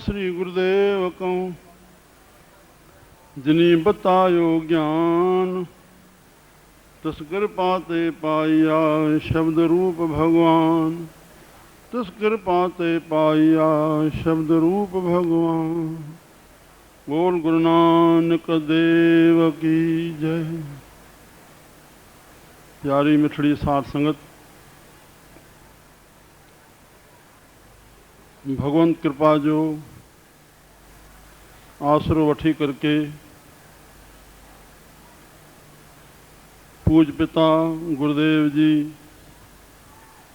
श्री गुरुदेव कहूँ जिनी बतायो ज्ञान तस कृपा ते पाइया शब्द रूप भगवान, तस कृपा ते पाइया शब्द रूप भगवान। बोल गुरु नानक देव की जय। प्यारी मिठड़ी साथ संगत, भगवंत कृपा जो आसरो वठी करके पूज पिता गुरुदेव जी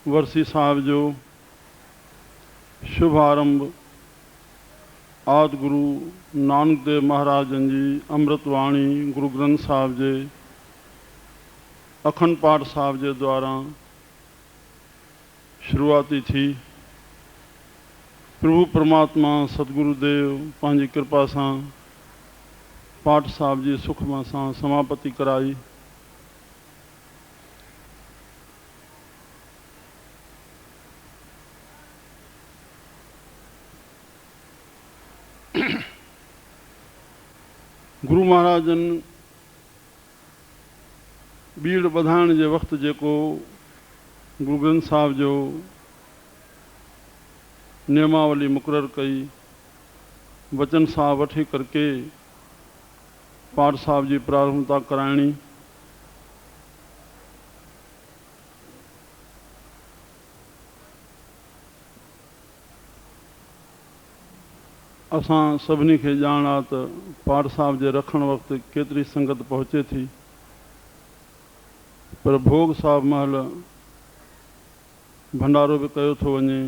वर्सी साहब जो शुभारंभ आदि गुरु नानक देव महाराज जी अमृतवाणी गुरु ग्रंथ साहब जे अखंड पाठ साहब जे द्वारा शुरुआती थी। प्रभु परमात्मा सतगुरुदेव पंहिंजी कृपा सां पाठ साहब जी सुखमा सां समापति कराई। गुरु महाराजन बीड़ वधाइण जे वक़्तु जेको गुरु ग्रंथ साहब जो नियमावली मुक़रर कई, वचन सां वठी करके पाठ साहब जी प्रारंभता कराइणी। असां सभिनी खे ॼाण आहे त पाठ साहब जे रखण वक़्तु केतिरी संगत पहुचे थी, पर भोग साहब महल भंडारो भी कयो थो वञे,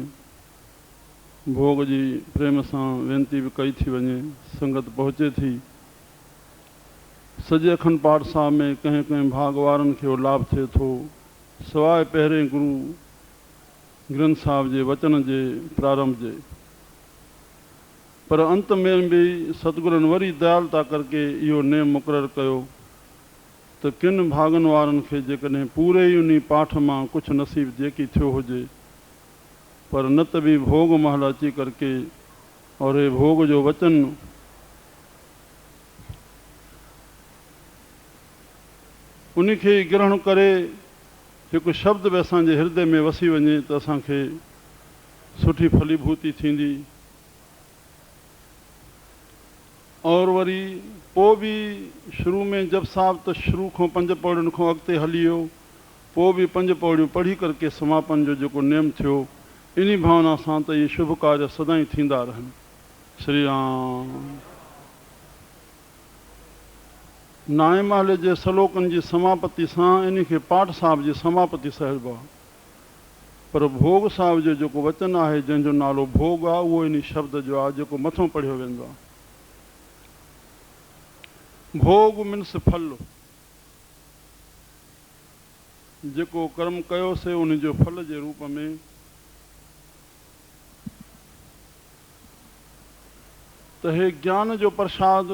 भोग जी प्रेम सां वेनती भी कई थी वञे, संगत पहुचे थी। सॼे अखंड पाठ साहब में कंहिं कंहिं भाग वारनि खे लाभ थिए थो, सवाइ पहिरें गुरु ग्रंथ साहब जे वचन जे प्रारंभ जे। पर अंत में भी सतगुरनि वरी दयालता करके इहो नेम मुक़रर कयो त किन भागन वारनि खे जेकॾहिं पूरे ई उन पाठ मां कुझु नसीब जेकी थियो हुजे, पर न त भी भोग महल अची करके और ये भोग जो वचन उन खे ग्रहण करे हिकु शब्द भी असांजे हृदय में वसी वञे त असांखे सुठी फलीभूति थींदी। और वरी पोइ बि शुरू में जप साहिब त शुरू खां 5 पौड़ियुनि खां अॻिते हली वियो, पोइ बि 5 पौड़ियूं पढ़ी करके समापन जो जेको नेम थियो, इन भावना सां त इहे शुभ कार्य सदाई थींदा रहनि। श्री राम। नाए महल जे सलोकनि जी समापति सां इन खे पाठ साहिब जी समापति साहिब आहे, पर भोग साहिब जो जेको वचन आहे जंहिंजो नालो भोग आहे, उहो इन शब्द जो आहे जेको मथों पढ़ियो वेंदो आहे। भोग मीन्स फल, जेको कर्म कयोसीं उन जो फल जे रूप में त हे ज्ञान जो प्रसाद।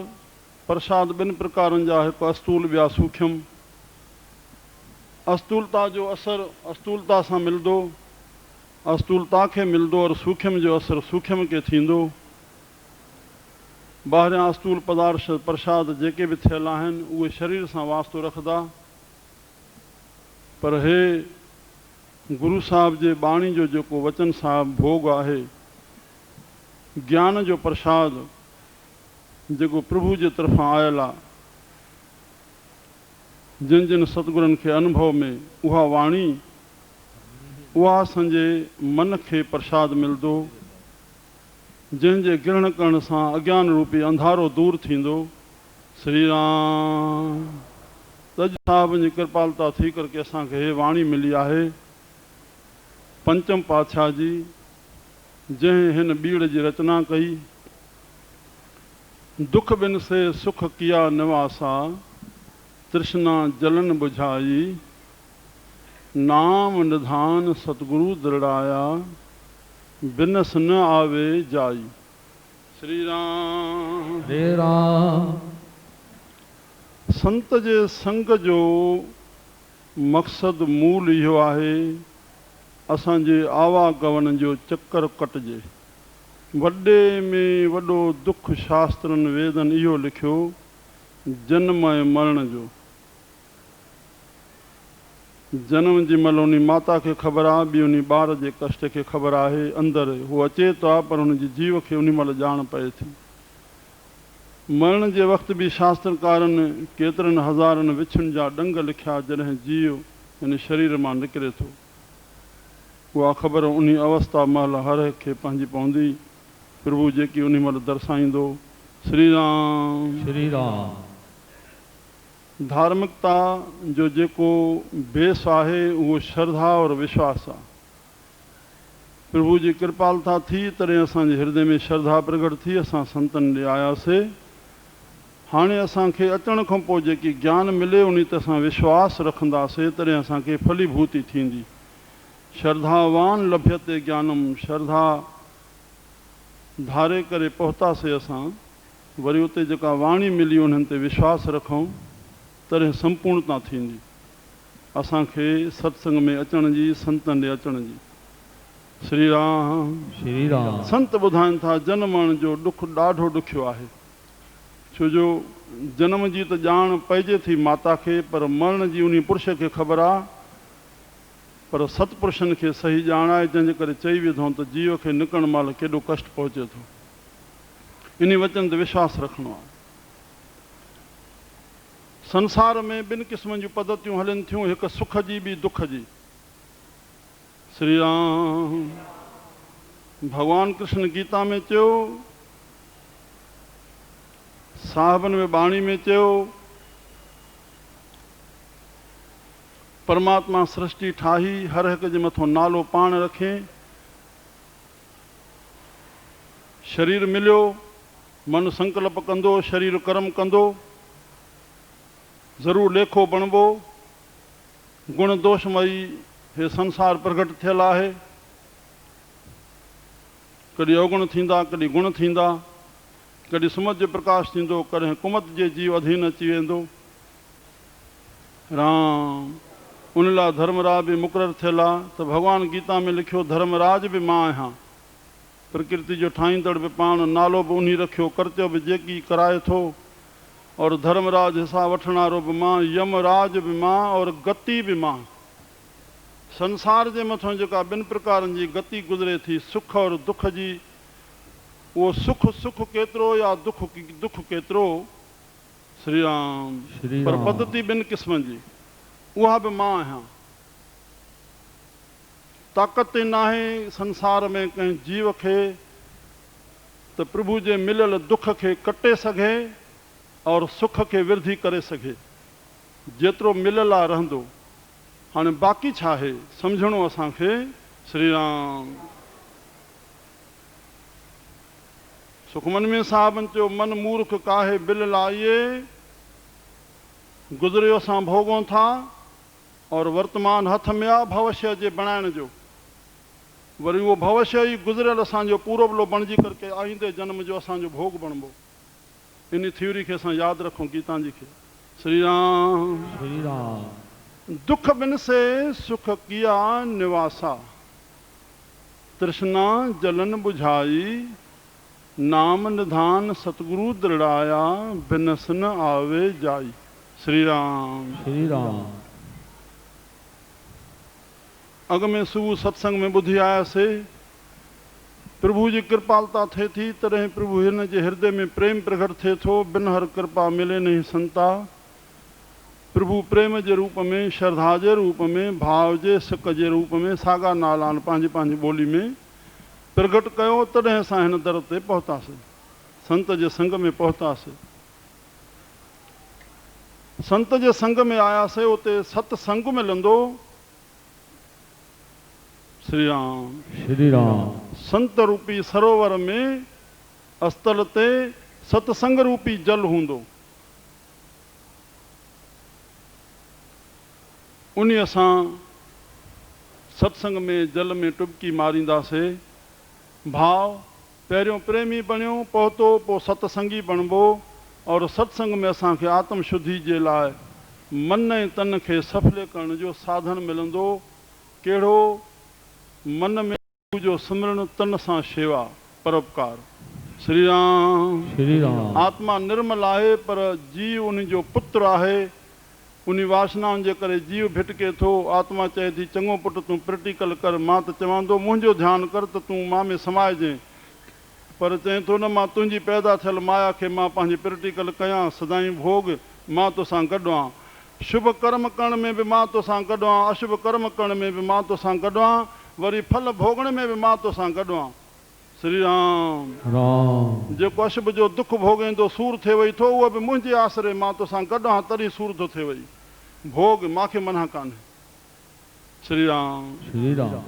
प्रसाद 2 प्रकारनि जा, हिकु अस्तूल ॿिया सूक्ष्म। अस्तूलता जो असर अस्तूलता सां मिलंदो, अस्तूलता खे मिलंदो, और सूक्ष्म जो असर सूक्ष्म खे थींदो। ॿाहिरियां अस्तूल पदार्थ प्रसाद जेके बि थियल आहिनि उहे शरीर सां वास्तो रखंदा, पर हे गुरु साहिब जे बाणी जो जेको वचन साहिब भोग आहे, ज्ञान जो प्रसाद जेको प्रभु जे तरफ़ां आयल आहे, जिन जिन सतगुरनि खे अनुभव में उहा वाणी, उहा असांजे मन खे प्रसाद मिलंदो, जंहिंजे ग्रहण करण सां अज्ञान रूपी अंधारो दूर थींदो। श्री राम। तज साहिब जी कृपालता थी करके असांखे हे वाणी मिली आहे पंचम पातशाह जी, जंहिं हिन बीड़ जी रचना कई। दुख बिन से सुख किया निवासा, तृष्णा जलन बुझाई, नाम निधान सतगुरु दृढ़ाया, बिनस न आवे जाई। श्री राम। श्री राम। संत जे संग जो मक़सद मूल इहो आहे, असांजे आवागमन जो चक्कर कटिजे। वॾे में वॾो दुख शास्त्रनि वेदनि इहो लिखियो, जन्म ऐं मरण जो। जनम जी महिल उन माता खे ख़बर आहे, ॿी उन ॿार जे कष्ट खे ख़बर आहे, अंदरि उहो अचे थो आहे, पर हुनजी जीव खे उन महिल ॼाण पए थी। मरण जे वक़्तु बि शास्त्रकारनि केतिरनि हज़ारनि विछुनि जा ॾंग लिखिया, जॾहिं जीव हिन शरीर मां निकिरे थो। उहा ख़बर उन अवस्था महिल हर खे पंहिंजी पवंदी, प्रभु जेकी उन महिल दर्शाईंदो। श्री राम। श्री राम। धार्मिकता जो जेको बेस आहे उहो श्रद्धा और विश्वास आहे। प्रभु जी कृपालता थी तॾहिं असांजे हृदय में श्रद्धा प्रगट थी, असां संतनि ॾे आयासीं। हाणे असांखे अचण खां पोइ जेकी ज्ञान मिले उन ते असां विश्वास रखंदासीं, तॾहिं असांखे फलीभूति थींदी। श्रद्धावान लभ्यते ज्ञानम, श्रद्धा धारे करे पहुतासीं असां, वरी उते जेका वाणी मिली उन्हनि ते विश्वास रखूं, तॾहिं संपूर्णता थींदी असांखे सत्संग में अचण जी, संतनि ॾे अचण जी। श्री राम। श्री राम। संत ॿुधाइनि था जनमण जो ॾुख ॾाढो ॾुखियो आहे, छो जो जनम जी त ॼाण पइजे थी माता खे, पर मरण जी उन पुरुष खे ख़बर आहे, पर सतपुरुषनि खे सही ॼाण आहे, जंहिंजे करे चई विधो त जीव खे निकिरण महिल केॾो कष्ट पहुचे थो। इन वचन ते विश्वास रखिणो आहे। संसार में 2 क़िस्मनि जूं पद्धतियूं हलनि थियूं, हिकु सुख जी, ॿी दुख जी। श्री राम। भगवान कृष्ण गीता में चयो, साहिबनि में बाणी में चयो, परमात्मा सृष्टि ठाही, हर हिक जे मथां नालो पाण रखे, शरीर मिलियो, मन संकल्प कंदो, शरीर कर्म कंदो, ज़रूरु लेखो बणबो। गुण दोषमयी हे संसार प्रगट थियल आहे, कॾहिं अवगुण थींदा, कॾहिं गुण थींदा, कॾहिं सुमत जो प्रकाश थींदो, कॾहिं कुमत जे जीव अधीन अची वेंदो। राम। उन लाइ धर्मराज बि मुक़ररु थियल आहे, त भॻवानु गीता में लिखियो, धर्मराज बि मां आहियां, प्रकृति जो ठाहींदड़ बि पाण, नालो बि उन रखियो, कर्तव्य बि जेकी कराए थो, और धर्मराज हिसाब वठण वारो बि मां, यमराज बि मां, और गति बि मां। संसार जे मथां जेका 2 प्रकारनि जी गति गुज़रे थी, सुख और दुख जी, उहो सुख केतिरो या दुख केतिरो, श्री राम। श्री पर राम। पद्धति ॿिनि क़िस्मनि जी, उहा बि मां आहियां। ताक़त नाहे संसार में कंहिं जीव खे त प्रभु जे मिलियल दुख खे कटे सघे और सुख खे वृद्धि करे सघे। जेतिरो मिलियल आहे रहंदो। हाणे बाक़ी छा आहे सम्झणो असांखे। श्री राम। सुखमनी साहबनि चयो, मन मूर्ख काहे बिल लाइए, गुज़रियो असां भोगूं था और वर्तमान हथ में आहे भविष्य जे बणाइण जो। वरी उहो भविष्य ई गुज़रियल असांजो पूरबलो बणिजी करके आईंदे जन्म जो असांजो भोग बणिबो। इन थ्योरी खे असां यादि रखूं गीतांजी खे। श्री राम। श्री राम। दुख बिन से सुख किया निवासा, तृष्णा जलन बुझाई, नाम निधान सतगुरु दृढ़ाया, बिनस न आवे जाई। श्री राम। श्री राम। अग में सुबह सत्संग में बुधी आयासीं, प्रभु जी कृपालता थे थी, तॾहिं प्रभु हिन जे हृदय में प्रेम प्रकट थे थो। बिन हर कृपा मिले नहीं संता। प्रभु प्रेम जे रूप में, श्रद्धा जे रूप में, भाव जे सिक जे रूप में सागा नालान पंहिंजी पंहिंजी ॿोली में प्रकट कयो। तॾहिं असां हिन दर ते पहुतासीं, संत जे संग में पहुतासीं। संत जे संग में आयासीं, उते सत्संग मिलंदो। श्री राम। श्री राम। संत रूपी सरोवर में अस्तल ते सत्संग रूपी जल हूंदो। उन असां सत्संग में जल में टुबकी मारींदासीं। भाव पहिरियों प्रेमी बणियो, पहुतो, पोइ सत्संगी बणिबो। और सत्संग में असांखे आत्म शुद्धि जे लाइ मन ऐं तन खे सफले करण जो साधन मिलंदो। कहिड़ो? मन में जो सिमरन, तन सां शेवा, परोपकार। श्री राम। श्री राम। आत्मा निर्मल आहे पर जीव उन जो पुत्र आहे। उन वासनाउनि जे करे जीव भिटके थो। आत्मा चए थी, चङो पुटु तूं प्रैक्टिकल कर। मां त चवां थो मुंहिंजो ध्यानु कर त तूं मां में समाइजे। पर चए थो न, मां तुंहिंजी पैदा थियल माया खे मां पंहिंजी प्रैक्टिकल कयां। सदाई भोग मां तोसां गॾु आहियां। शुभ कर्म करण में बि मां तोसां गॾु आहियां, अशुभ कर्म करण में बि मां तोसां गॾु आहियां, वरी फल भोगण में बि मां तोसां गॾु आहियां। श्री राम। राम। जेको अशुभ जो दुख भोगींदो सूर थिए वई थो, उहो बि मुंहिंजे आसरे मां तोसां गॾु आहियां, तॾहिं सूर थो थिए वई। भोग मूंखे मना कान्हे। श्री राम। श्री राम।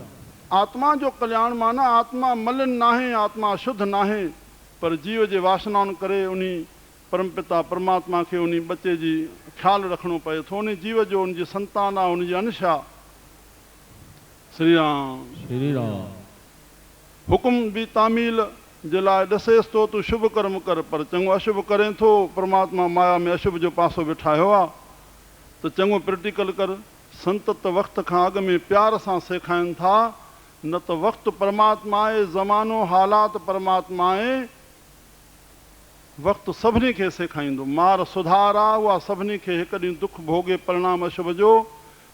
आत्मा जो कल्याण माना आत्मा मलिन नाहे, आत्मा शुद्ध नाहे, पर जीव जे वासनाउनि करे उन परमपिता परमात्मा खे उन बच्चे जी ख़्यालु रखणो पए थो। उन जीव जो उनजी संतान आहे, उनजी अंश आहे। श्री राम। श्री राम। हुकुम बि तामील जे लाइ ॾसेसि थो, तूं शुभ कर्म कर, पर चङो अशुभ करें थो। परमात्मा माया में अशुभ जो पासो बिठायो आहे, त चङो प्रैक्टिकल कर। संत त वक़्त खां अॻु में प्यार सां सेखारीनि था, न त वक़्तु परमात्मा आहे, ज़मानो हालात परमात्मा आहे। वक़्तु सभिनी खे सेखारींदो। मार सुधार आहे, उहा सभिनी खे हिकु ॾींहुं दुख भोगे परिणाम अशुभ जो,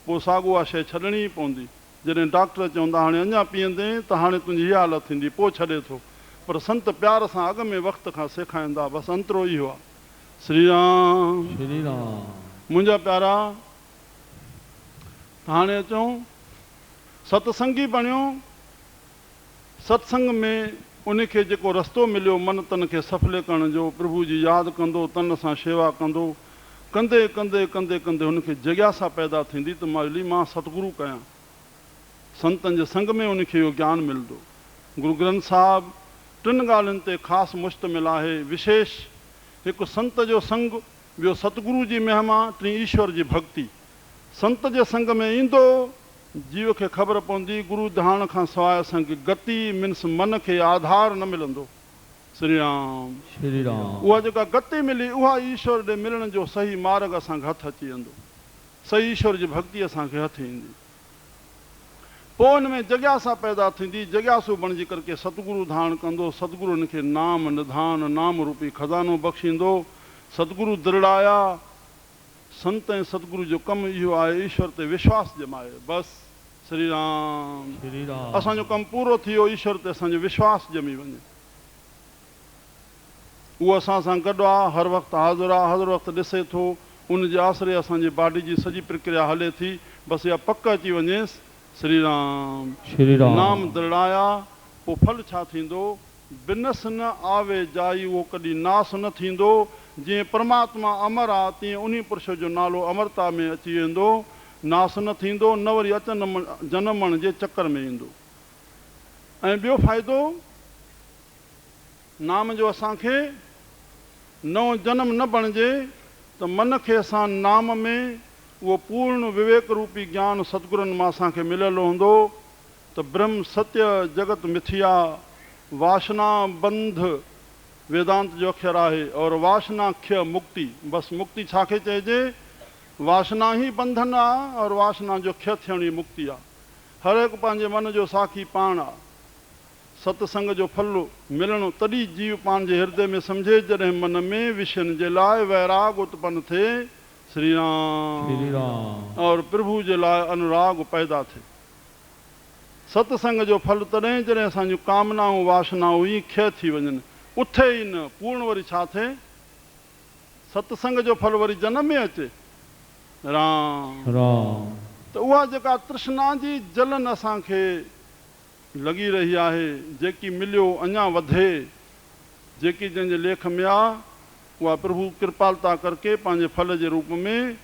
पोइ साॻो उहा शइ छॾणी ई पवंदी। जॾहिं डॉक्टर चवंदा हाणे अञा पीअंदे त हाणे तुंहिंजी इहा हालत थींदी, पोइ छॾे थो। पर संत प्यार सां अॻु में वक़्त खां सेखारींदा। बसि अंतरो इहो आहे। श्री राम। श्री राम। मुंहिंजा प्यारा, हाणे अचूं सत्संगी बणियो। सत्संग में उनखे जेको रस्तो मिलियो मन तन खे सफले करण जो, प्रभु जी यादि कंदो, तन सां शेवा कंदो, कंदे कंदे कंदे कंदे हुनखे जिज्ञासा पैदा थींदी त मां सतगुरु कयां। संतनि जे संग में उनखे इहो ज्ञान मिलंदो। गुरु ग्रंथ साहिबु टिनि ॻाल्हियुनि ते ख़ासि मुश्तमिल आहे। विशेष हिकु संत जो संग, ॿियो सतगुरु जी महिमा, टी ईश्वर जी भक्ति। संत जे संग में ईंदो जीव खे ख़बर पवंदी, गुरु ध्यान खां सवाइ असांखे गति मीन्स मन खे आधार न मिलंदो। श्री राम। श्री राम। उहा जेका गति मिली, उहा ईश्वर ॾे मिलण जो सही मार्ग असांखे हथु अची वेंदो। सही ईश्वर जी भक्ति असांखे हथु ईंदी। पोइ हुन में जिज्ञासा पैदा थींदी। जिज्ञासु बणिजी करके सतगुरु धारण कंदो। सतगुरु हुनखे नाम निधान, नाम रूपी खज़ानो बख़्शींदो। सतगुरु दृढ़ाया। संत ऐं सतगुरु जो कमु इहो आहे, ईश्वर ते विश्वास ॼमाए। बसि। श्री राम। श्री राम। असांजो कमु पूरो थी वियो, ईश्वर ते असांजो विश्वास ॼमी वञे। उहो असां सां गॾु आहे, हर वक़्तु हाज़िर आहे, हर वक़्तु ॾिसे थो, उन जे आसिरे असांजी बॉडी जी सॼी प्रक्रिया हले थी। बसि इहा पक अची वञेसि। श्री राम श्री राम नाम दृढ़ाया, पोइ फल छा थींदो? बिनस न आवे जाई, उहो कॾहिं नास न थींदो। जीअं परमात्मा अमर आहे, तीअं उन पुरुष जो नालो अमरता में अची वेंदो, नास न थींदो, न वरी अचनि जनमण जे चकर में ईंदो। ऐं ॿियो फ़ाइदो, नाम जो असांखे नओं जनम न बणिजे त मन खे असां नाम में उहो पूर्ण विवेक रूपी ज्ञान सतगुरनि मां असांखे मिलियल हूंदो त ब्रह्म सत्य जगत मिथिया, वासना बंध वेदांत जो अक्षर आहे, और वासना ख्य मुक्ति। बसि मुक्ति छाखे चइजे? वासना ही बंधन आहे और वासना जो ख्य थियण ई मुक्ति आहे। हर हिकु पंहिंजे मन जो साखी पाण आहे। सत्संग जो फल मिलणो तॾहिं जीव पाण जे हृदय में सम्झे, जॾहिं मन में विषयनि जे लाइ वैराग उत्पन्न थिए। श्री राम और प्रभु जे लाइ अनुराग पैदा थिए। सत्संग जो फल तॾहिं जॾहिं असांजूं कामनाऊं वासनाऊं ई ख्य थी वञनि, उथे ई न पूर्ण वरी छा थिए? सत्संग जो फल वरी जनम में अचे। राम राम त उहा जेका तृष्णा जी जलन असांखे लॻी रही आहे, जेकी मिलियो अञा वधे, जेकी जंहिंजे लेख में आहे, उहा प्रभु कृपालता करके पंहिंजे फल जे रूप में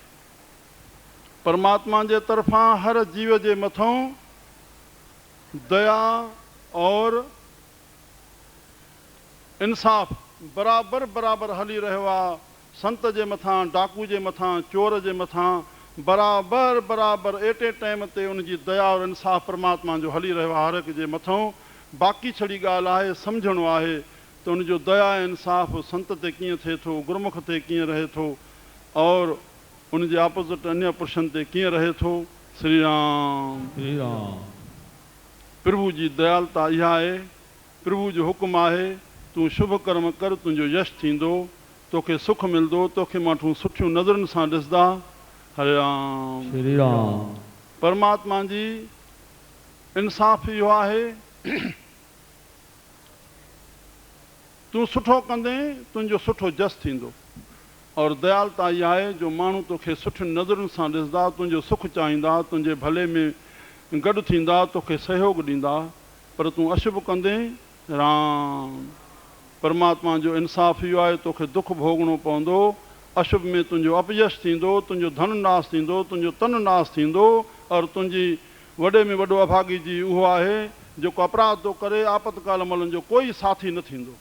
परमात्मा जे तरफ़ां हर जीव जे मथां दया और इंसाफ़ बराबरि बराबरि हली रहियो आहे। संत जे मथां, डाकू जे मथां, चोर जे मथां बराबरि बराबरि एट ए टाइम ते उनजी दया और इंसाफ़ परमात्मा जो हली रहियो आहे हर हिक जे मथां। बाक़ी छड़ी ॻाल्हि आहे, सम्झणो आहे त उनजो दया ऐं इंसाफ़ संत ते कीअं थिए थो, गुरमुख ते कीअं रहे थो, और उनजे ऑपोज़िट अन्य पुरुषनि ते कीअं रहे थो। श्री राम श्री राम प्रभु जी दयालता इहा आहे। प्रभु जो हुकुम आहे, तूं शुभ कर्म कर, तुंहिंजो यश थींदो, तोखे सुख मिलंदो, तोखे माण्हू सुठियूं नज़रुनि सां ॾिसंदा। हरे राम श्री राम परमात्मा जी इंसाफ़ इहो आहे, तूं सुठो कंदे तुंहिंजो सुठो जस थींदो। और दयालता इहा आहे जो माण्हू तोखे सुठियुनि नज़रुनि सां ॾिसंदा, तुंहिंजो सुखु चाहींदा, तुंहिंजे भले में गॾु थींदा, तोखे सहयोग ॾींदा। पर तूं अशुभ कंदे, राम परमात्मा जो इंसाफ़ इहो आहे, तोखे दुख भोगणो पवंदो। अशुभ में तुंहिंजो अपयश थींदो, तुंहिंजो धन नाश थींदो, तुंहिंजो तन नाश थींदो। और तुंहिंजी वॾे में वॾो अभागी जी उहो आहे जेको अपराध थो करे, आपतकाल महिल जो कोई साथी न थींदो।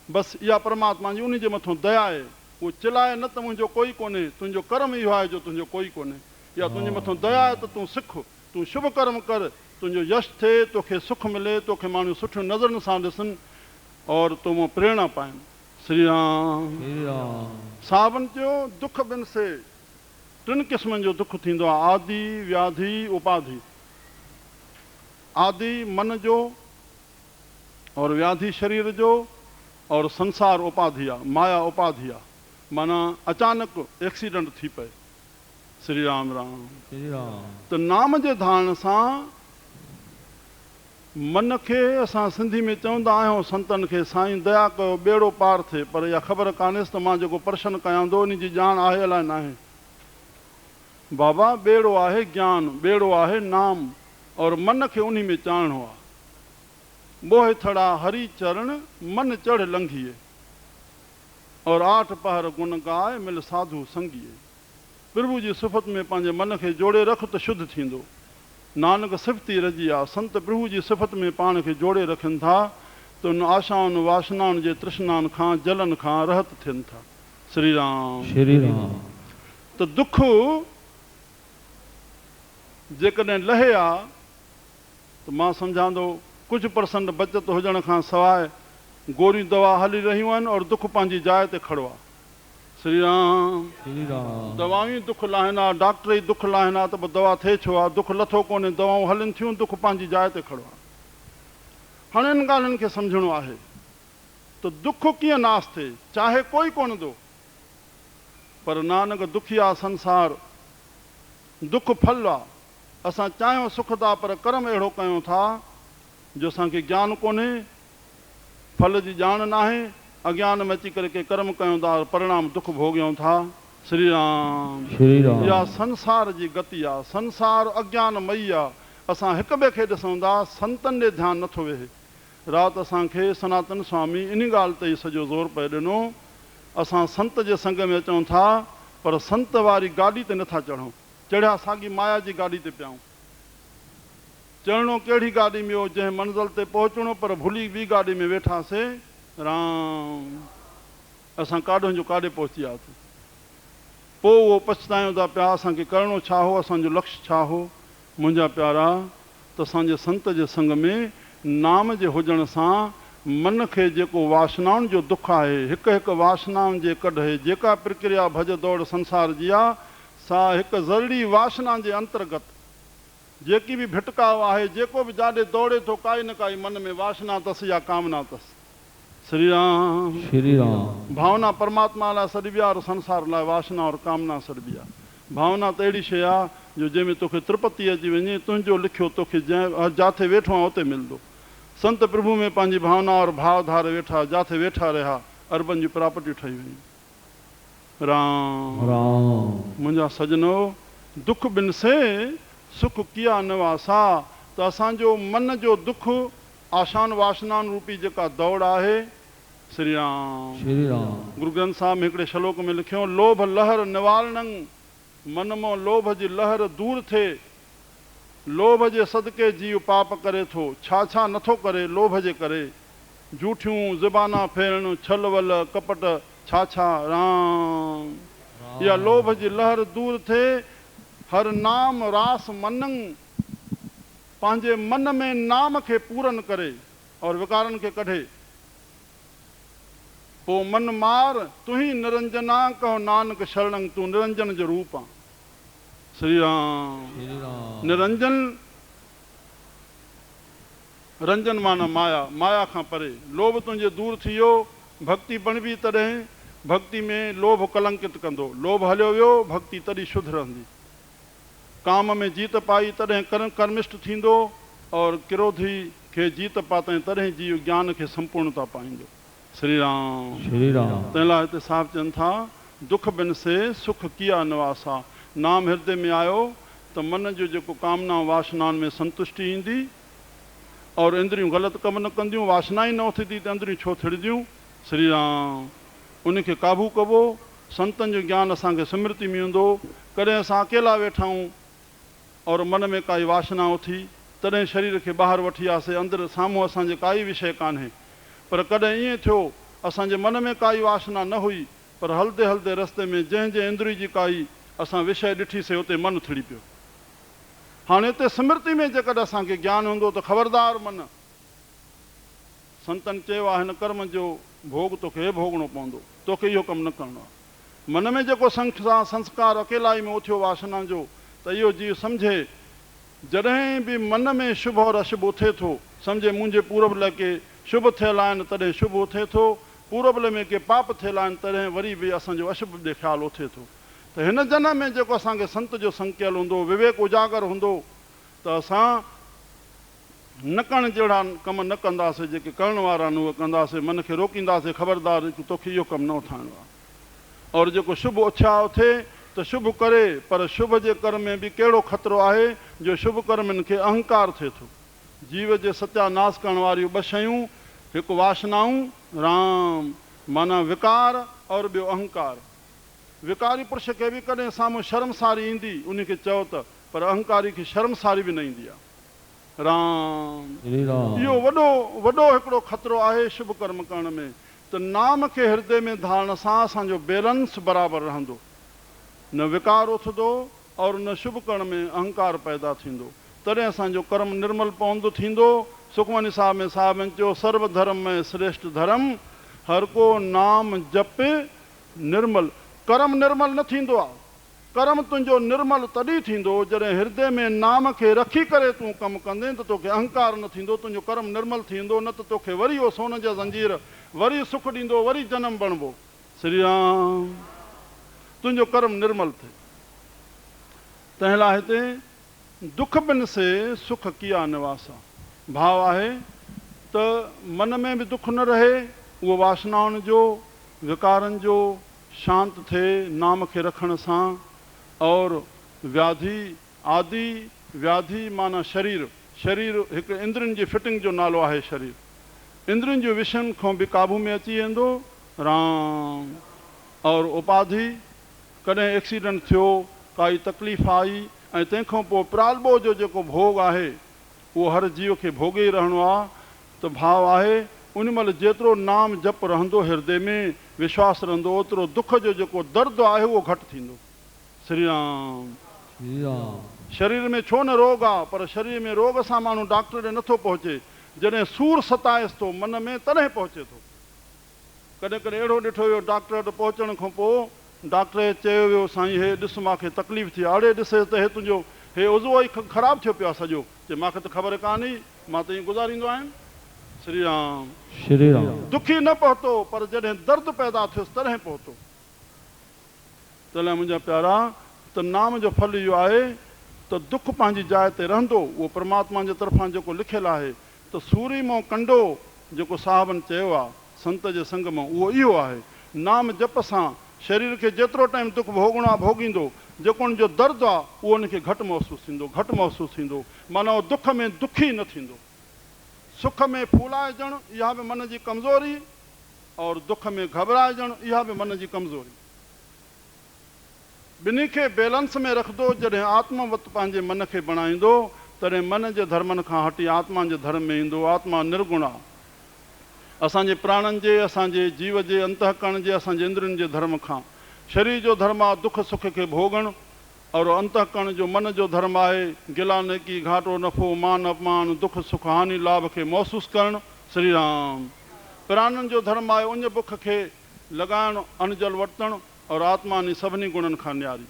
बसि इहा परमात्मा जी उन जे मथां दया आहे। उहो चिलाए न त मुंहिंजो कोई कोन्हे, तुंहिंजो कर्म इहो आहे जो तुंहिंजो कोई कोन्हे। इहा तुंहिंजे मथां दया आहे त तूं सिख, तूं शुभ कर्म कर, तुंहिंजो यश थिए, तोखे सुख मिले, तोखे माण्हू सुठियूं नज़रुनि सां ॾिसनि और तो मां प्रेरणा पाइनि। श्री राम साहबनि चयो, दुख ॿिनि से टिनि क़िस्मनि जो दुख थींदो आहे, आदि, व्याधि, उपाधि। आदि मन जो, और व्याधि शरीर जो, और संसार उपाधि आहे, माया उपाधि आहे। माना अचानक एक्सीडेंट थी पए। श्री राम राम त नाम जे धारण सां मन खे असां सिंधी में चवंदा आहियूं संतनि खे, साईं दया कयो ॿेड़ो पार थिए। पर इहा ख़बर कान्हेसि त मां जेको प्रशन कयां थो इन जी ॼाण आहे अलाए न आहे। बाबा ॿेड़ो आहे ज्ञान, ॿेड़ो आहे नाम, और मन खे उन में चाढ़णो आहे। मोह थड़ा हरी चरण मन चढ़ लंघिए, और 8 पहर गुण गाए मिल साधु संगीए। प्रभु जी सिफ़त में पंहिंजे मन खे जोड़े रख त शुद्ध थींदो। नानक सिफ़ती रजी आहे। संत प्रभु जी सिफ़त में पाण खे जोड़े रखनि था त उन आशाउनि वासनाउनि जे तृष्णाउनि खां, जलन खां रहत थियनि था। श्री राम त दुख जेकॾहिं लहे आहे त मां सम्झां थो कुझु % बचत हुजण खां सवाइ गोरियूं दवा हली रहियूं आहिनि और दुख पंहिंजी जाइ ते खड़ो आहे। श्री राम दवाऊं ई दुख लाहिनि आहे, डॉक्टर ई दुख लाहिनि आहे, त पोइ दवा थिए छो आहे? दुख लथो कोन्हे, दवाऊं हलनि थियूं, दुख पंहिंजी जाइ ते खड़ो आहे। हाणे इन ॻाल्हियुनि खे सम्झणो आहे त दुख कीअं नाश थिए, चाहे कोई कोन थो। पर नानक दुखिया संसार दुख फल आहे। असां चाहियूं सुख था, पर कर्म अहिड़ो कयूं था जो असांखे ज्ञान कोन्हे, फल जी ॼाण न आहे, अज्ञान में अची करे के कर्म कयूं था, परिणाम दुख भोगियूं था। श्री राम। श्री राम। इहा संसार जी गति आहे, संसार अज्ञान मई आहे। असां हिक ॿिए खे ॾिसूं था, संतनि ॾे ध्यानु नथो वेहे। राति असांखे सनातन स्वामी इन ॻाल्हि ते ई सॼो ज़ोर पए ॾिनो। असां संत जे संग में अचूं था, पर संत वारी गाॾी ते नथा चढ़ूं। चढ़िया साॻी माया जी गाॾी ते पियाऊं। चढ़णो कहिड़ी गाॾी में हो, जंहिं मंज़िल ते पहुचणो, पर भुली ॿी गाॾी में वेठासीं। राम, असां काॾों जो काॾे पहुची वियासीं। पोइ उहो पछतायूं था पिया, असांखे करिणो छा हो, असांजो लक्ष्य छा हो। मुंहिंजा प्यारा, त असांजे संत जे संग में नाम जे हुजण सां मन खे जेको वासनाउनि जो दुख आहे, हिकु हिकु वासनाउनि जे कढे जेका प्रक्रिया भॼ दौड़ संसार जी आहे, सा हिकु ज़रूरी वासना जे अंतर्गत जेकी बि भिटकाव आहे, जेको बि जाॾे दौड़े थो, काई न काई मन में वासना अथसि या कामना अथसि। श्री राम। श्री राम। भावना परमात्मा लाइ सॾिबी आहे और संसार लाइ वासना और कामना सॾिबी आहे। भावना त अहिड़ी शइ आहे जो जंहिंमें तोखे तृपति अची वञे, तुंहिंजो लिखियो तोखे जंहिं जिथे वेठो आहे उते मिलंदो। संत प्रभु में पंहिंजी भावना और भाव धारे वेठा, जिथे वेठा रहिया, अरबनि जी प्रॉपर्टी ठही वई। राम राम। मुंहिंजा सजनो, दुख बिन से सुख किया नवासा। त असांजो मन जो दुख आशान वासनान रूपी जेका दौड़ आहे। श्री राम। श्री राम। गुरु ग्रंथ साहिब में हिकिड़े श्लोक में लिखियो, लोभ लहर निवारणं, मन मां लोभ जी लहर दूर थिए। लोभ जे सदके जीव पाप करे थो, छा छा नथो करे लोभ जे करे। झूठियूं ज़बाना फेरणु, छल वल कपट छा छा। राम। इहा लोभ जी लहर दूर थिए। हर नाम रास मनंग, पंहिंजे मन में नाम खे पूरन करे और विकारनि खे कढे। पोइ मन मार तुही निरंजना, कहो नानक शरणं, तूं निरंजन जो रूप आहे। श्री राम। निरंजन, रंजन माना माया, माया खां परे। लोभ तुंहिंजे दूर थी वियो, भक्ति बणबी तॾहिं। भक्ति में लोभ कलंकित कंदो, लोभ हलियो वियो, भक्ति तॾहिं शुद्ध रहंदी। काम में जीत पाई तॾहिं कर्मिष्ठ थींदो, और क्रोधी खे जीत पातई तॾहिं जीव ज्ञान खे संपूर्णता पाईंदो। श्री राम। श्री राम। तंहिं लाइ हिते साहिब चवनि था, दुख बिन से सुख किया नवासा। नाम हृदय में आयो त मन जो जेको कामना वासनाउनि में संतुष्टि ईंदी, और इंद्रियूं ग़लति कम न कंदियूं। वासना ई न उथंदी त इंद्रियूं छो थिड़दियूं। श्री राम। उनखे काबू कबो। संतनि जो ज्ञान असांखे स्मृति में ईंदो। कॾहिं असां अकेला वेठा आहियूं और मन में काई वासना उथी, तॾहिं शरीर खे ॿाहिरि वठी वियासीं, अंदरि साम्हूं असांजे काई विषय कान्हे। पर कॾहिं ईअं थियो, असांजे मन में काई वासना न हुई, पर हलंदे हलंदे रस्ते में जंहिं इंद्रिय जी काई असां विषय ॾिठीसीं, उते मन थिड़ी पियो। हाणे हिते स्मृति में जेकॾहिं असांखे ज्ञान हूंदो त ख़बरदार मन, संतनि चयो आहे हिन कर्म जो भोग तोखे भोगणो पवंदो, तोखे इहो कमु न करिणो आहे। मन में जेको संस्कार अकेलाई में उथियो वासना जो, त इहो जीव सम्झे जॾहिं बि मन में शुभ और अशुभ उथे थो, सम्झे मुंहिंजे पूरब लाइ के शुभ थियल आहिनि तॾहिं शुभ उथे थो, पूरब में के पाप थियल आहिनि तॾहिं वरी बि असांजो अशुभ ॾे ख़्यालु उथे थो। त हिन जनम में जेको असांखे संत जो संकल हूंदो, विवेक उजागर हूंदो, त असां न करण जहिड़ा कम न कंदासीं, जेके करण वारा आहिनि उहे कंदासीं। मन खे रोकींदासीं, ख़बरदार तोखे इहो कमु न उठाइणो आहे। और जेको शुभ उत्साह थिए त शुभ करे, पर शुभ जे कर्म में बि कहिड़ो ख़तरो आहे जो शुभ कर्मनि खे अहंकार थिए थो। जीव जे सत्यानाश करण वारियूं ॿ शयूं, हिकु वासनाऊं, राम माना विकार, और ॿियो अहंकार। विकारी पुरुष खे बि कॾहिं साम्हूं शर्मसारी ईंदी, उनखे चओ त, पर अहंकारी खे शर्मसारी बि न ईंदी आहे। राम। इहो वॾो वॾो हिकिड़ो ख़तरो आहे शुभ कर्म करण में। त नाम खे हृदय में धारण सां असांजो बैलेंस बराबरि रहंदो, न विकार उथंदो और न शुभ करण में अहंकार पैदा थींदो, तॾहिं असांजो कर्म निर्मल पवंदो थींदो। सुखमनी साहिब में साहिबनि चयो, सर्व धर्म में श्रेष्ठ धर्म, हर को नाम जप निर्मल। कर्म निर्मल न थींदो आहे। कर्म तुंहिंजो निर्मल तॾहिं थींदो जॾहिं हृदय में नाम खे रखी करे तूं कमु कंदे, त तोखे अहंकार न थींदो, तुंहिंजो कर्म निर्मल थींदो। न त तोखे वरी उहो सोन जा ज़ंजीर वरी सुख ॾींदो, वरी जनम बणबो। श्री राम। तुंहिंजो कर्म निर्मल थिए। तंहिं लाइ हिते दुख बिन से सुख किया निवासा। भाव आहे त मन में बि दुख न रहे उहो वासनाउनि जो विकारनि जो शांत थिए नाम खे रखण सां। और व्याधि आदि व्याधि माना शरीर, शरीर हिकु इंद्रियुनि जी फिटिंग जो नालो आहे शरीर, इंद्रियुनि जो विषयनि खां बि काबू में अची वेंदो राम। और उपाधि कॾहिं एक्सीडेंट थियो, काई तकलीफ़ आई ऐं तंहिंखां पोइ प्रालबो जो जेको भोग आहे उहो हर जीव खे भोगे ई रहणो आहे, त भाव आहे उन महिल जेतिरो नाम जप रहंदो हृदय में, विश्वास रहंदो, ओतिरो दुख जो जेको दर्द आहे उहो घटि थींदो। श्री राम। श्री राम। शरीर में छो न रोग आहे, पर शरीर में रोग सां माण्हू डॉक्टर ॾे नथो पहुचे, जॾहिं सूर सताएसि थो मन में तॾहिं पहुचे थो। कॾहिं कॾहिं अहिड़ो ॾिठो वियो डॉक्टर वटि पहुचण खां पोइ डॉक्टर चयो वियो साईं हे ॾिस मूंखे तकलीफ़ थी आहे, अड़े ॾिसे त हे तुंहिंजो हे उज़ो ई ख़राबु थियो पियो आहे सॼो, चए मूंखे त ख़बर कान हुई, मां त ईअं गुज़ारींदो आहियां। श्री राम। श्री राम। दुखी न पहुतो, पर जॾहिं दर्द पैदा थियुसि तॾहिं पहुतो। तॾहिं मुंहिंजा प्यारा, त नाम जो फल इहो आहे त दुख पंहिंजी जाइ ते रहंदो, उहो परमात्मा जे तरफ़ां जेको लिखियलु आहे त सूरी मां कंडो जेको साहबनि चयो आहे संत जे संग मां, उहो इहो आहे नाम जप सां शरीर खे जेतिरो टाइम दुख भोगणो आहे भोगींदो, जेको उनजो दर्द आहे उहो उनखे घटि महसूसु थींदो, घटि महसूसु थींदो, माना उहो दुख में दुखी न थींदो। सुख में फूलाइजणु इहा बि मन जी कमज़ोरी, और दुख में घबराइजणु इहा बि मन जी कमज़ोरी। ॿिन्ही खे बैलेंस में रखंदो, जॾहिं आत्मवत पंहिंजे मन खे बणाईंदो, तॾहिं मन जे धर्मनि खां हटी आत्मा जे धर्म में ईंदो। आत्मा निर्गुण आहे। असांजे प्राणनि जे, असांजे जीव जे, अंतःकरण जे, असांजे इंद्रियुनि जे धर्म खां। शरीर जो धर्म आहे दुख सुख खे भोगणु, और अंतःकरण जो मन जो धर्म आहे गिला नेकी घाटो नफ़ो मान अपमान दुख सुख हानि लाभ खे महसूसु करणु। श्री राम। प्राणनि जो धर्म आहे उन बुख खे लॻाइणु, अनजल वरितणु, और आत्मा नी सभिनी गुणनि खां न्यारी।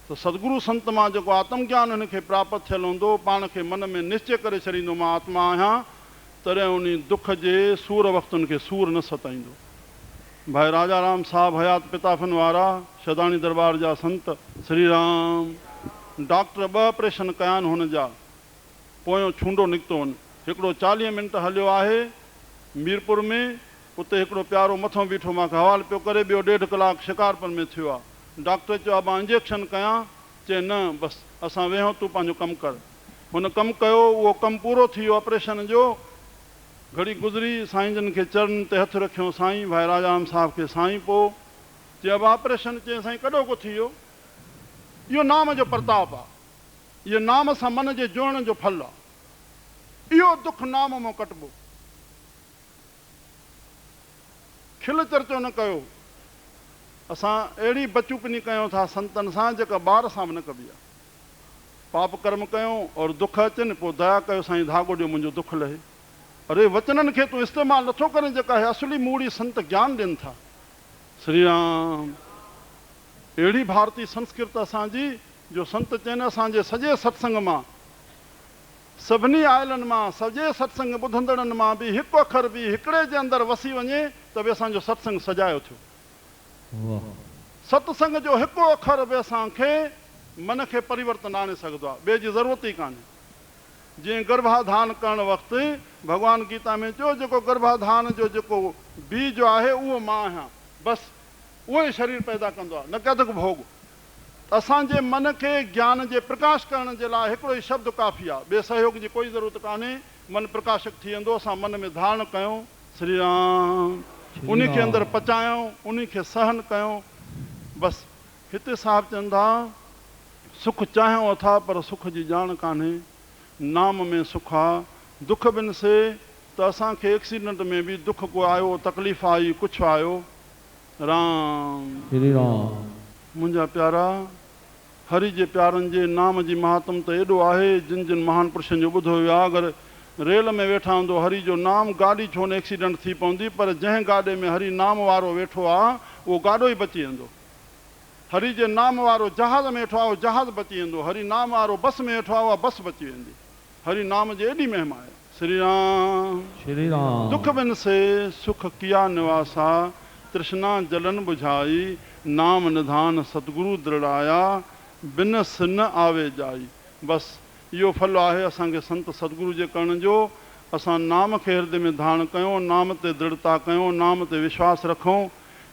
त सदगुरु संत मां जेको आत्मज्ञान हिनखे प्राप्त थियल हूंदो, पाण खे मन में निश्चय करे छॾींदो मां आत्मा आहियां, तॾहिं उन दुख जे सूर वक़्तुनि खे सूर न सताईंदो। भाई राजा राम साहब हयात पिताफन वारा शदानी दरबार जा संत। श्री राम। डॉक्टर 2 ऑपरेशन कया आहिनि हुन जा, पोयों छूंडो निकितो वञे। हिकिड़ो 40 मिंट हलियो आहे मीरपुर में, उते हिकिड़ो प्यारो मथों बीठो मूंखे हवालु पियो करे, ॿियो 1.5 कलाक शिकारपुर में थियो आहे। डॉक्टर चयो आहे मां इंजेक्शन कयां, चए न बसि असां वेहूं, तूं पंहिंजो कमु कर। हुन कमु कयो, उहो कमु पूरो थी वियो ऑपरेशन जो। घड़ी गुज़री, साईं जन खे चरण ते हथु रखियो, साईं भाई राजाराम साहब खे साईं। पोइ चयो ऑपरेशन, चए साईं कॾो को थी वियो? इहो नाम जो प्रताप आहे, इहो नाम सां मन जे जोड़ण जो फल आहे। इहो दुख नाम मां कटबो। खिल चर्चो न कयो। असां अहिड़ी बचूपनी कयूं था संतनि सां जेका ॿार सां बि न कबी आहे। पाप कर्म कयूं और दुख अचनि, पोइ दया कयो साईं धागो ॾियो मुंहिंजो दुख लहे। अरे वचननि खे तूं इस्तेमालु नथो करे जेका आहे असली मूड़ी संत ज्ञान ॾियनि था। श्री राम। अहिड़ी भारतीय संस्कृत असांजी जो संत चवनि असांजे सॼे सत्संग मां, सभिनी आयलनि मां, सॼे सत्संग ॿुधंदड़नि मां बि हिकु अखर बि हिकिड़े जे अंदरि वसी वञे त बि असांजो सत्संग सजायो थियो। सत्संग जो हिकु अखर बि असांखे मन खे परिवर्तन आणे सघंदो आहे, ॿिए जी ज़रूरत ई कान्हे। जीअं गर्भाधान करण वक़्तु भॻवानु गीता में चयो जेको गर्भाधान जो जेको बीज आहे उहो मां आहियां, बसि उहो ई शरीर पैदा कंदो आहे, न कदक भोग। असांजे मन खे ज्ञान जे प्रकाश करण जे लाइ हिकिड़ो ई शब्द काफ़ी आहे, ॿिए सहयोग जी कोई ज़रूरत कान्हे। मन प्रकाशक थी वेंदो, असां मन में धारण कयूं। श्री राम। उन खे अंदरि पचायूं, उन खे सहन कयूं, बसि। हिते साहिब चवनि था सुख चाहियूं अथा पर सुख जी ॼाण कान्हे, नाम में सुख आहे। दुख बिन से त असांखे एक्सीडेंट में बि दुख को आयो, तकलीफ़ आई, कुझु आयो। राम। श्री राम। मुंहिंजा प्यारा, हरि जे प्यारनि जे नाम जी महात्म त एॾो आहे, जिन जिन महान पुरुषनि जो ॿुधो वियो आहे। अगरि रेल में वेठा हूंदो हरि जो नाम, गाॾी छो न एक्सीडेंट थी पवंदी, पर जंहिं गाॾे में हरि नाम वारो वेठो आहे उहो गाॾो ई बची वेंदो। हरि जे नाम वारो जहाज़ में वेठो आहे उहो जहाज़ बची वेंदो। हरि नाम वारो बस में वेठो आहे उहा बस बची वेंदी। हरि नाम जी एॾी महिमा आहे। श्री राम। श्री राम। दुख बिन से सुख किया निवासा, तृष्णा जलन बुझाई, नाम निधान सतगुरु दृढ़ाया, बिनस न आवे जाई। बसि इहो फल आहे असांखे संत सतगुरु जे करण जो। असां नाम खे हृदय में धारण कयूं, नाम ते दृढ़ता कयूं, नाम ते विश्वास रखूं।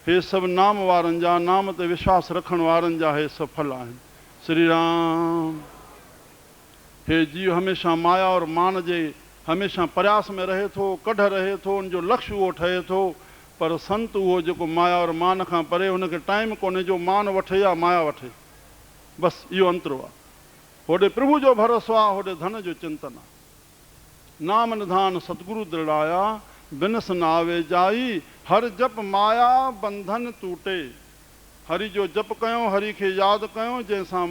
हे सभु नाम वारनि जा, नाम ते विश्वास रखण वारनि जा हे सभु फल आहिनि। श्री राम। हे जीव हमेशह माया और मान जे हमेशह प्रयास में रहे थो, कढ रहे थो, उनजो लक्ष्य उहो ठहे थो। पर संत उहो जेको माया और मान खां परे, हुनखे टाइम कोन्हे जो मान वठे या माया वठे। बसि इहो अंतरो आहे। होॾे प्रभु जो भरोसो आहे, होॾे धन जो चिंतन आहे। नाम निधान सतगुरु दृढ़ाया, बिनस न आवे जाई, हर जप माया बंधन टूटे। हरि जो जप कयूं, हरि खे यादि कयूं, जंहिंसां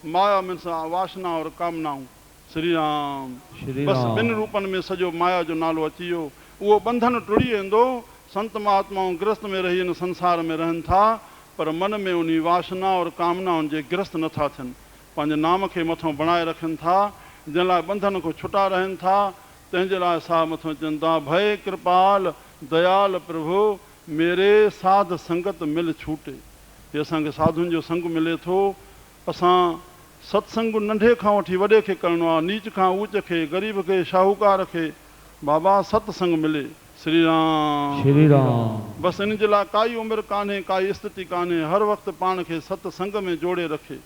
माया मीन्स वासना और कामनाऊं। श्री राम। बसि ॿिनि रूपनि में सॼो माया जो नालो अची वियो। उहो बंधन टुड़ी वेंदो। संत महात्माऊं गृहस्थ में रही हिन संसार में रहनि था, पर मन में उन वासना और कामनाउनि जे गृहस्थ नथा थियनि। पंहिंजे नाम खे मथां बणाए रखनि था, जंहिं लाइ बंधन खां छुटा रहनि था। तंहिंजे लाइ साहु मथां चवनि था, भय कृपाल दयाल प्रभु मेरे साध संगत मिल छूटे। हे असांखे साधुनि जो संग मिले थो। असां सत्संग नंढे खां वठी वॾे खे करिणो आहे, नीच खां ऊच खे, ग़रीब खे, शाहूकार खे। बाबा सत्संग मिले। श्री राम। श्री राम। बसि इन जे लाइ काई उमिरि कान्हे, काई स्थिति कान्हे। हर वक़्तु पाण खे सत्संग में जोड़े रखे।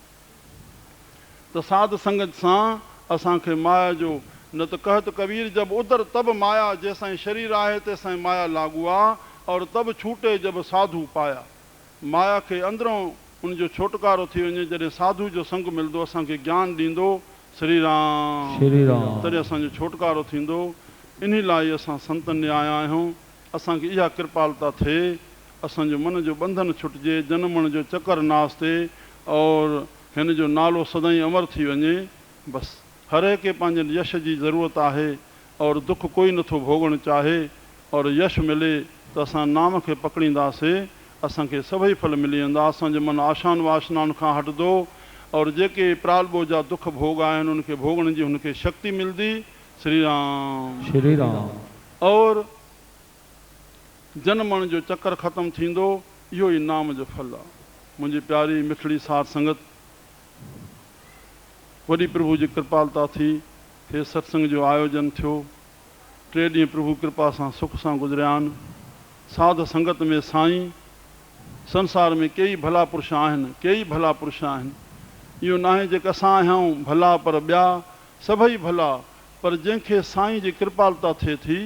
त साध संगत सां असांखे माया जो, न त कहत कबीर जब उदर तब माया, जंहिंसां शरीर आहे तेसां माया लागू आहे, और तब छूटे जब साधु पाया। माया खे अंदरों उनजो छोटकारो थी वञे जॾहिं साधु जो संग मिलंदो, असांखे ज्ञान ॾींदो। श्री राम। तॾहिं असांजो छोटकारो थींदो। इन लाइ असां संतनि ॾे आया आहियूं। असांखे इहा कृपालता थिए, असांजो मन जो बंधन छुटिजे, जनमण जो चकर नास थिए, और हिन जो नालो सदाईं अमर थी वञे। बसि हर हिकु पंहिंजे यश जी ज़रूरत आहे, और दुख कोई नथो भोगणु चाहे, और यश मिले त असां नाम खे पकड़ींदासीं, असांखे सभई फल मिली वेंदा। असांजो मन आशान वासनाउनि खां हटंदो, और जेके प्रालबो जा दुख भोग आहिनि उनखे भोगण जी हुनखे शक्ति मिलंदी। श्री राम। श्री राम। और जनमण जो चक्कर ख़त्म थींदो। इहो ई नाम जो फल आहे। मुंहिंजी प्यारी मिठड़ी साध संगत, वॾी प्रभु जी कृपालता थी, हे सत्संग जो आयोजन थियो। 3 ॾींहं प्रभु कृपा सां सुख सां गुज़रिया आहिनि। साध संगत में साईं, संसार में कई भला पुरुष आहिनि, कई भला पुरुष आहिनि। इहो न आहे जेके असां आहियूं भला, पर ॿिया सभई भला। पर जंहिंखे साईं जी कृपालता थिए थी,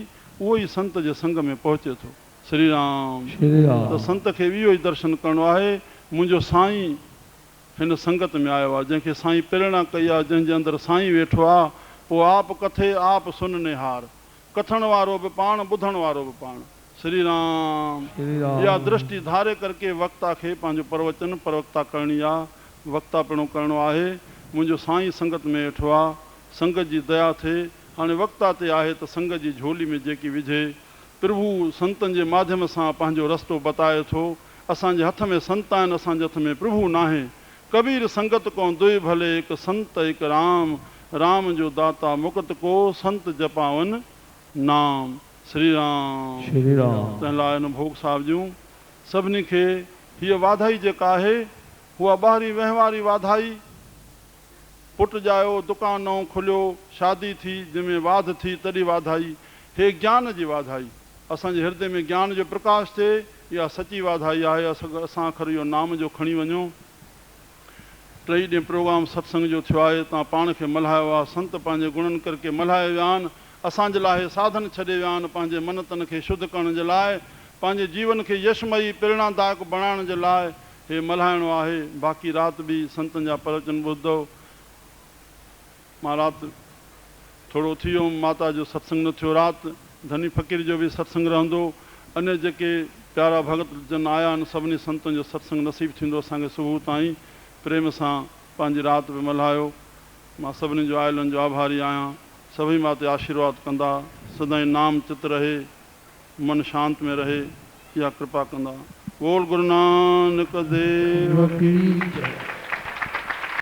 उहो ई संत जे संग में पहुचे थो। श्री राम। त संत खे बि इहो ई दर्शन करिणो आहे। मुंहिंजो साईं हिन संगत में आयो आहे, जंहिंखे साईं प्रेरणा कई आहे, जंहिंजे अंदरि साईं वेठो आहे। पोइ आप कथे आप सुनने हार, कथण वारो बि पाण, ॿुधण वारो बि पाण। श्री राम। इहा दृष्टि धारे करके वक्ता खे पंहिंजो प्रवचन प्रवक्ता करणी आहे, वक्ता पिणो करिणो आहे। मुंहिंजो साईं संगत में वेठो आहे, संगत जी दया थिए। हाणे वक्ता ते आहे त संगत जी झोली में जेकी विझे। प्रभु संतनि जे माध्यम सां पंहिंजो रस्तो बताए थो। असांजे हथ में संत आहिनि, असांजे हथ में प्रभु न आहे। कबीर संगत को दुई भले, हिकु संत हिकु राम, राम जो दाता मुकुत को, संत जपावन नाम। श्री राम। तंहिं लाइ हिन भोग साहिब जूं सभिनी खे हीअ वाधाई जेका आहे, उहा ॿाहिरीं वहिंवारी वाधाई। पुटु ॼायो, दुकान नओं खुलियो, शादी थी, जंहिंमें वाध थी, तॾहिं वाधाई। हे ज्ञान जी वाधाई, असांजे हृदय में ज्ञान जो प्रकाश थिए, इहा सची वाधाई आहे। असां आख़िर इहो नाम जो खणी वञूं। 3 ॾींहं प्रोग्राम सत्संग जो थियो आहे, तव्हां पाण खे मल्हायो आहे। संत पंहिंजे गुणनि करके मल्हाए विया आहिनि। असांजे लाइ साधन छॾे विया आहिनि, पंहिंजे मन तन खे शुद्ध करण जे लाइ, पंहिंजे जीवन खे यशमयी प्रेरणादायक बणाइण जे लाइ हे मल्हाइणो आहे। बाक़ी राति बि संतनि जा प्रवचन ॿुधो। मां राति थोरो थी वियो, माता जो सत्संग न थियो। राति धनी फ़क़ीर जो बि सत्संग रहंदो। अन्य जेके प्यारा भगत जन आया आहिनि, सभिनी संतनि जो सत्संग नसीबु थींदो असांखे सुबुह ताईं। प्रेम सां पंहिंजी राति बि मल्हायो। मां सभिनी जो आयलनि जो आभारी आहियां। सभई मां ते आशीर्वाद कंदा, सदाईं नाम चित रहे, मन शांत में रहे, इहा कृपा कंदा। बोल गुरु नानक देव की जय।